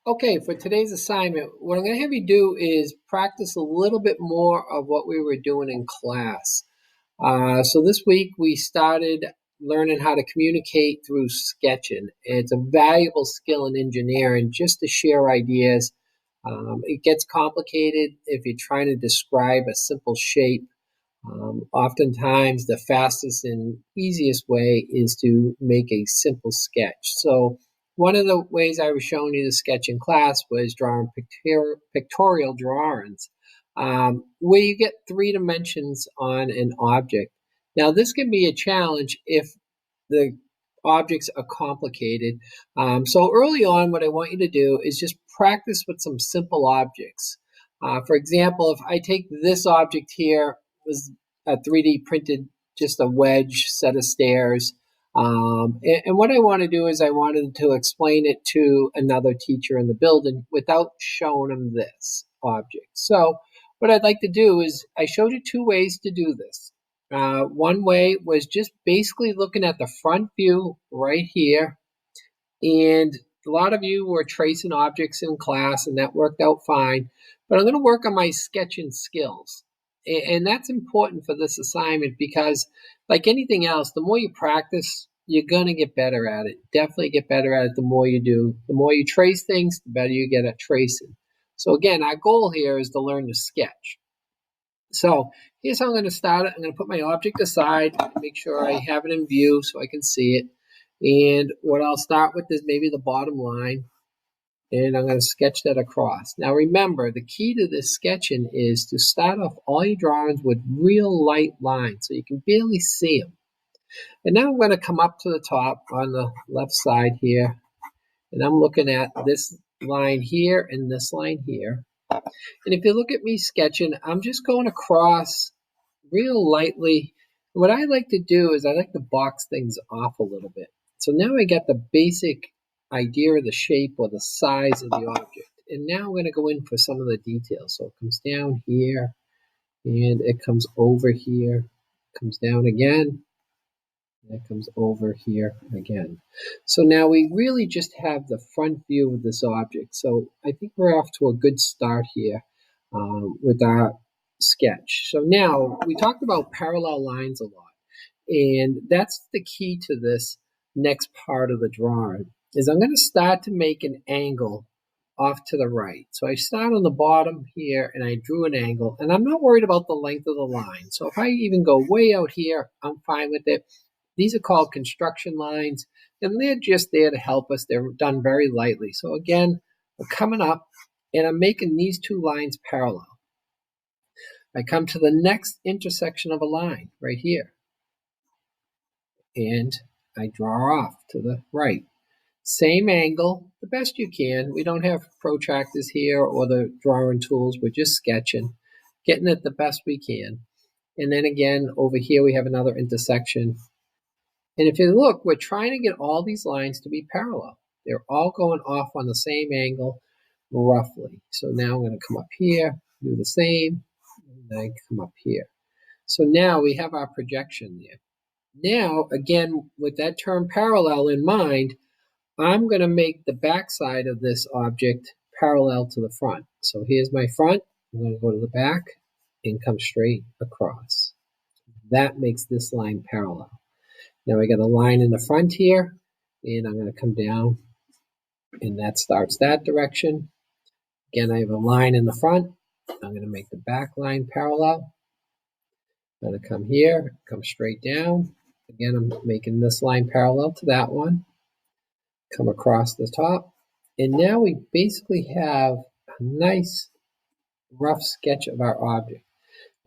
Okay, for today's assignment, what I'm going to have you do is practice a little bit more of what we were doing in class. So this week we started learning how to communicate through sketching. It's a valuable skill in engineering just to share ideas. It gets complicated if you're trying to describe a simple shape. Oftentimes, the fastest and easiest way is to make a simple sketch. So, one of the ways I was showing you the sketch in class was drawing pictorial drawings, where you get three dimensions on an object. Now, this can be a challenge if the objects are complicated. So, early on, what I want you to do is just practice with some simple objects. For example, if I take this object here, was a 3D printed just a wedge set of stairs. And what I want to do is I wanted to explain it to another teacher in the building without showing them this object. So what I'd like to do is I showed you two ways to do this. One way was just basically looking at the front view right here, and a lot of you were tracing objects in class, and that worked out fine. But I'm going to work on my sketching skills. And that's important for this assignment because, like anything else, the more you practice, you're going to get better at it. Definitely get better at it the more you do. The more you trace things, the better you get at tracing. So, again, our goal here is to learn to sketch. So, here's how I'm going to start it. I'm going to put my object aside, make sure I have it in view so I can see it. And what I'll start with is maybe the bottom line, and I'm going to sketch that across. Now remember, the key to this sketching is to start off all your drawings with real light lines so you can barely see them. And now I'm going to come up to the top on the left side here, and I'm looking at this line here and this line here. And if you look at me sketching, I'm just going across real lightly. What I like to do is I like to box things off a little bit. So now I get the basic idea of the shape or the size of the object. And now I'm going to go in for some of the details. So it comes down here, and it comes over here, comes down again, and it comes over here again. So now we really just have the front view of this object. So I think we're off to a good start here with our sketch. So now we talked about parallel lines a lot. And that's the key to this next part of the drawing, is I'm going to start to make an angle off to the right. So I start on the bottom here and I drew an angle, and I'm not worried about the length of the line. So if I even go way out here, I'm fine with it. These are called construction lines, and they're just there to help us. They're done very lightly. So again, we're coming up and I'm making these two lines parallel. I come to the next intersection of a line right here, and I draw off to the right. Same angle, the best you can. We don't have protractors here or the drawing tools. We're just sketching, getting it the best we can. And then again, over here we have another intersection. And if you look, we're trying to get all these lines to be parallel. They're all going off on the same angle, roughly. So now I'm going to come up here, do the same, and then come up here. So now we have our projection there. Now, again, with that term parallel in mind, I'm going to make the backside of this object parallel to the front. So here's my front. I'm going to go to the back and come straight across. That makes this line parallel. Now I got a line in the front here, and I'm going to come down, and that starts that direction. Again, I have a line in the front. I'm going to make the back line parallel. I'm going to come here, come straight down. Again, I'm making this line parallel to that one. Come across the top. And now we basically have a nice rough sketch of our object.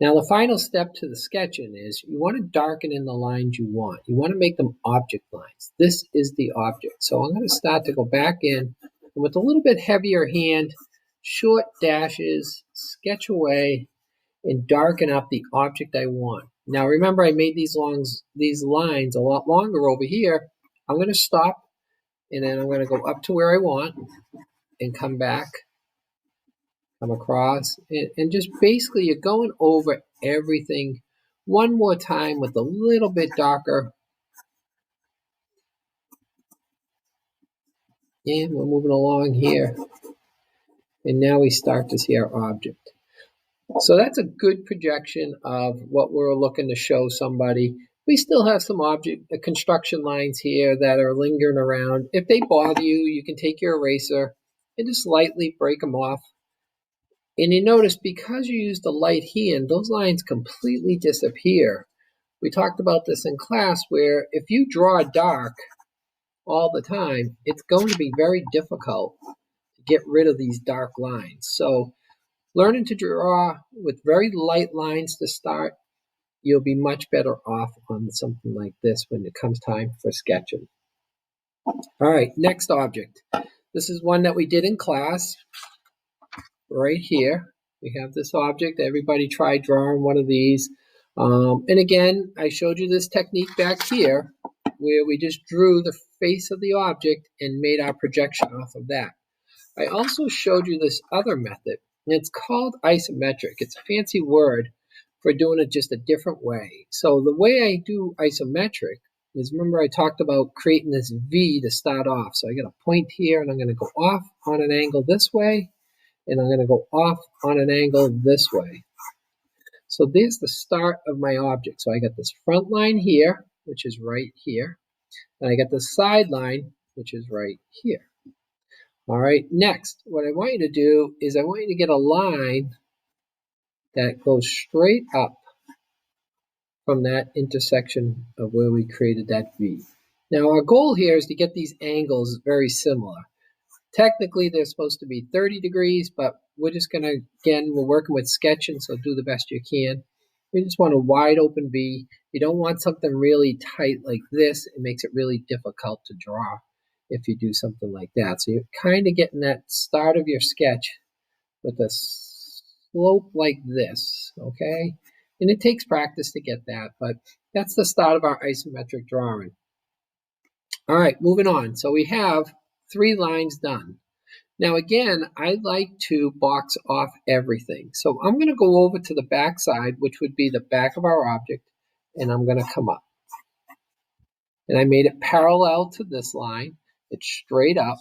Now the final step to the sketching is you want to darken in the lines you want. You want to make them object lines. This is the object. So I'm going to start to go back in, and with a little bit heavier hand, short dashes, sketch away, and darken up the object I want. Now remember, I made these lines a lot longer over here. I'm going to stop, and then I'm going to go up to where I want and come back, come across, and just basically you're going over everything one more time with a little bit darker. And we're moving along here. And now we start to see our object. So that's a good projection of what we're looking to show somebody. We still have some construction lines here that are lingering around. If they bother you, you can take your eraser and just lightly break them off. And you notice because you use the light hand, those lines completely disappear. We talked about this in class where if you draw dark all the time, it's going to be very difficult to get rid of these dark lines. So learning to draw with very light lines to start, you'll be much better off on something like this when it comes time for sketching. All right, next object. This is one that we did in class right here. We have this object. Everybody try drawing one of these. And again, I showed you this technique back here where we just drew the face of the object and made our projection off of that. I also showed you this other method, and it's called isometric. It's a fancy word for doing it just a different way. So the way I do isometric is, remember I talked about creating this V to start off. So I got a point here, and I'm going to go off on an angle this way, and I'm going to go off on an angle this way. So there's the start of my object. So I got this front line here, which is right here, and I got the side line, which is right here. All right, next, what I want you to do is I want you to get a line that goes straight up from that intersection of where we created that V. Now our goal here is to get these angles very similar. Technically they're supposed to be 30 degrees, but we're just gonna, again, we're working with sketching, so do the best you can. We just want a wide open V. You don't want something really tight like this. It makes it really difficult to draw if you do something like that. So you're kind of getting that start of your sketch with a slope like this, okay? And it takes practice to get that, but that's the start of our isometric drawing. All right, moving on. So we have 3 lines done. Now again, I like to box off everything. So I'm going to go over to the back side, which would be the back of our object, and I'm going to come up. And I made it parallel to this line. It's straight up.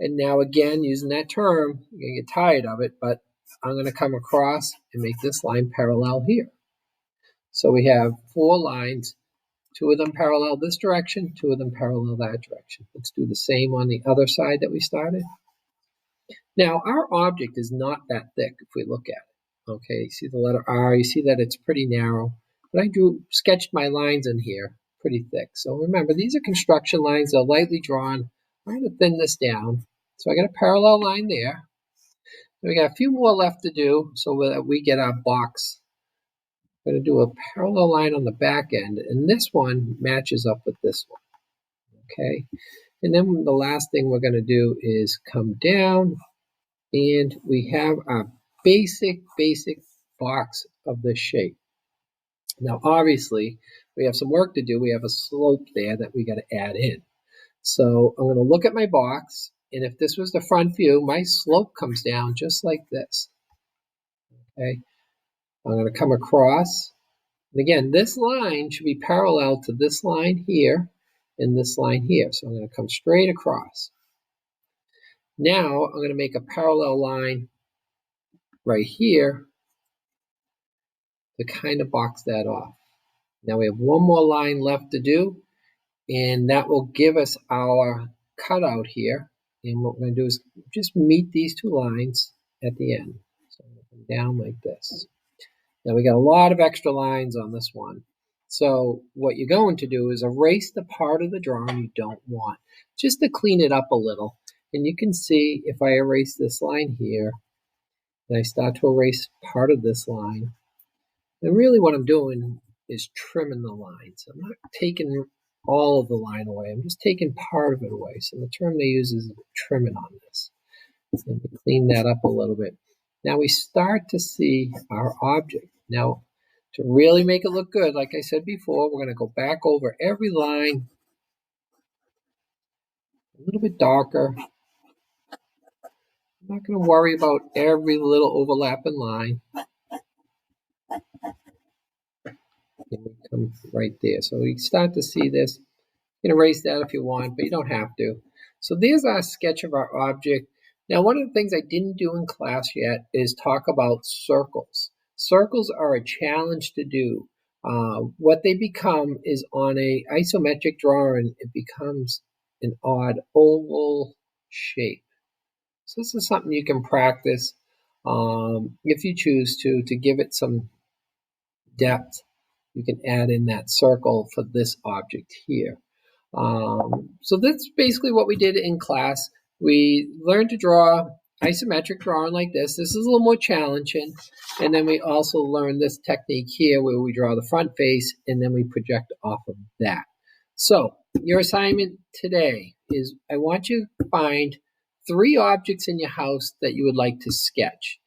And now again, using that term, you're going to get tired of it, but I'm going to come across and make this line parallel here. So we have 4 lines, 2 of them parallel this direction, 2 of them parallel that direction. Let's do the same on the other side that we started. Now our object is not that thick if we look at it. Okay, you see the letter R, you see that it's pretty narrow. But I sketched my lines in here pretty thick. So remember, these are construction lines, they're lightly drawn. I'm going to thin this down. So I got a parallel line there. We got a few more left to do so that we get our box. I'm going to do a parallel line on the back end, and this one matches up with this one. Okay, and then the last thing we're going to do is come down, and we have our basic box of this shape. Now obviously we have some work to do. We have a slope there that we got to add in. So I'm going to look at my box, and if this was the front view, my slope comes down just like this. Okay, I'm going to come across, and again, this line should be parallel to this line here and this line here. So I'm going to come straight across. Now I'm going to make a parallel line right here to kind of box that off. Now we have one more line left to do, and that will give us our cutout here. And what we're going to do is just meet these 2 lines at the end. So I'm going to come down like this. Now we got a lot of extra lines on this one. So what you're going to do is erase the part of the drawing you don't want, just to clean it up a little. And you can see if I erase this line here, and I start to erase part of this line, and really what I'm doing is trimming the lines. I'm not taking all of the line away. I'm just taking part of it away. So the term they use is trimming on this. And we clean that up a little bit. Now we start to see our object. Now, to really make it look good, like I said before, we're going to go back over every line a little bit darker. I'm not going to worry about every little overlapping line. And we come right there. So we start to see this. You can erase that if you want, but you don't have to. So there's our sketch of our object. Now, one of the things I didn't do in class yet is talk about circles. Circles are a challenge to do. What they become is on a isometric drawing, it becomes an odd oval shape. So this is something you can practice if you choose to give it some depth. You can add in that circle for this object here. So that's basically what we did in class. We learned to draw isometric drawing like this. This is a little more challenging. And then we also learned this technique here where we draw the front face and then we project off of that. So your assignment today is I want you to find 3 objects in your house that you would like to sketch.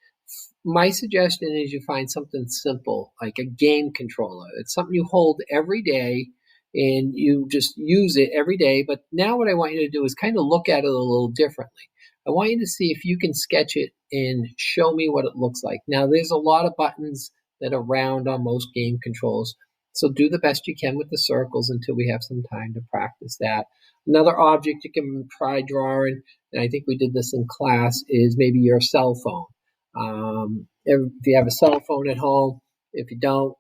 My suggestion is you find something simple like a game controller. It's something you hold every day and you just use it every day. But now what I want you to do is kind of look at it a little differently. I want you to see if you can sketch it and show me what it looks like. Now, there's a lot of buttons that are round on most game controls. So do the best you can with the circles until we have some time to practice that. Another object you can try drawing, and I think we did this in class, is maybe your cell phone. If you have a cell phone at home, if you don't,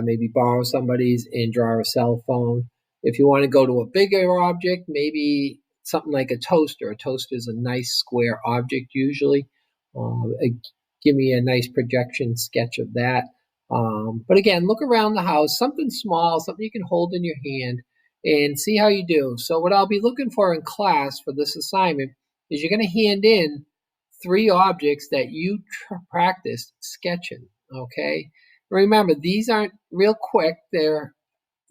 maybe borrow somebody's and draw a cell phone. If you want to go to a bigger object, maybe something like a toaster. A toaster is a nice square object usually. Give me a nice projection sketch of that. But again, look around the house, something small, something you can hold in your hand, and see how you do. So what I'll be looking for in class for this assignment is you're going to hand in 3 objects that you practiced sketching, okay? Remember, these aren't real quick. They're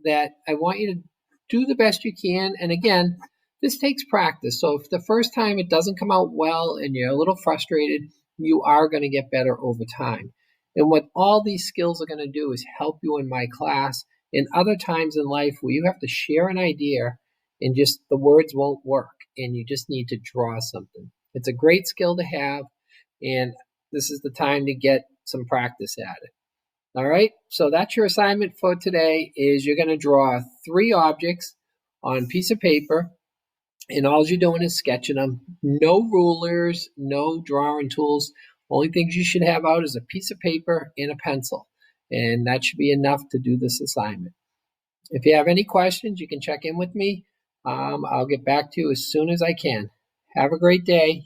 that I want you to do the best you can. And again, this takes practice. So if the first time it doesn't come out well and you're a little frustrated, you are going to get better over time. And what all these skills are going to do is help you in my class and other times in life where you have to share an idea and just the words won't work and you just need to draw something. It's a great skill to have, and this is the time to get some practice at it. All right, so that's your assignment for today is you're going to draw 3 objects on a piece of paper, and all you're doing is sketching them. No rulers, no drawing tools. Only things you should have out is a piece of paper and a pencil, and that should be enough to do this assignment. If you have any questions, you can check in with me. I'll get back to you as soon as I can. Have a great day.